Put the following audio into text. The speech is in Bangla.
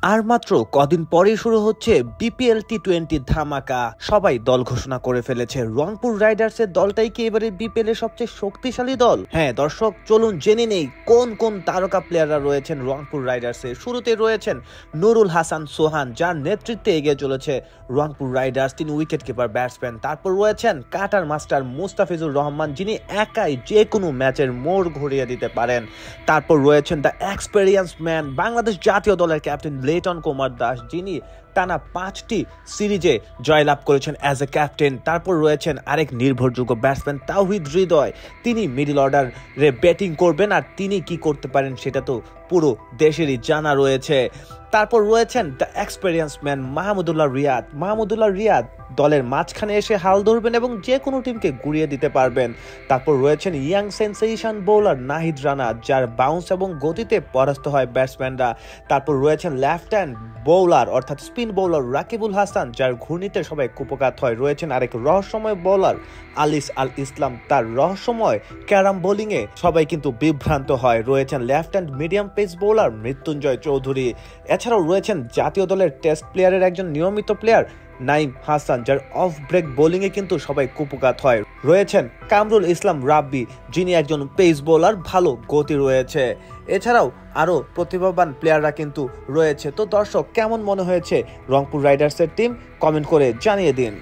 আর মাত্র কদিন পরেই শুরু হচ্ছে বিপিএল টি-20 ধামাকা। সবাই দল ঘোষণা করে ফেলেছে। রংপুর রাইডার্সের দলটাই কি এবারে বিপিএল এর সবচেয়ে শক্তিশালী দল? হ্যাঁ দর্শক, চলুন জেনে নেই কোন কোন তারকা প্লেয়াররা রয়েছেন রংপুর রাইডার্সে। শুরুতে রয়েছেন নুরুল হাসান সোহান, যার নেতৃত্বে এগিয়ে চলেছে রংপুর রাইডার্স। তিনি উইকেট কিপার ব্যাটসম্যান। তারপর রয়েছেন কাটার মাস্টার মুস্তাফিজুর রহমান, যিনি একাই যে কোনো ম্যাচের মোড় ঘুরিয়ে দিতে পারেন। তারপর রয়েছেন দ্য এক্সপেরিয়েন্স ম্যান, বাংলাদেশ জাতীয় দলের ক্যাপ্টেন লিটন কুমার দাস, যিনি টানা 5টি সিরিজে জয়লাভ করেছেন অ্যাজ এ ক্যাপ্টেন। তারপর রয়েছেন আরেক নির্ভরযোগ্য ব্যাটসম্যান তাওহিদ হৃদয়, তিনি মিডল অর্ডারে ব্যাটিং করবেন, আর তিনি কি করতে পারেন সেটা তো পুরো দেশেরই জানা রয়েছে। তারপর রয়েছেন the experience man Mahmudullah Riyad দলের মাঝখানে এসে হাল ধরবেন এবং যে কোনো টিমকে গুড়িয়ে দিতে পারবেন। তারপর রয়েছেন young sensation bowler Nahid Rana, যার বাউন্স এবং গতিতে পরাস্ত হয় ব্যাটসম্যানরা। তারপর রয়েছেন লেফট হ্যান্ড বোলার অর্থাৎ স্পিন বোলার রাকিবুল হাসান, যার ঘূর্ণিতে সবাই কুপকাত হয়। রয়েছেন আরেক রহস্যময় বোলার আলিস আল ইসলাম, তার রহস্যময় ক্যারাম বোলিংয়ে সবাই কিন্তু বিভ্রান্ত হয়। রয়েছেন left hand medium pace bowler Mrityunjoy Chowdhury. এছাড়াও রয়েছেন জাতীয় দলের টেস্ট প্লেয়ারের একজন নিয়মিত প্লেয়ার নাইম হাসান, যার অফ ব্রেক বোলিংয়ে কিন্তু সবাই কুপকাত হয়। রয়েছেন কামরুল ইসলাম রাব্বি, যিনি একজন পেস বোলার, ভালো গতি রয়েছে। এছাড়াও আরও প্রতিভাবান প্লেয়াররা কিন্তু রয়েছে। তো দর্শক, কেমন মনে হয়েছে রংপুর রাইডার্সের টিম? কমেন্ট করে জানিয়ে দিন।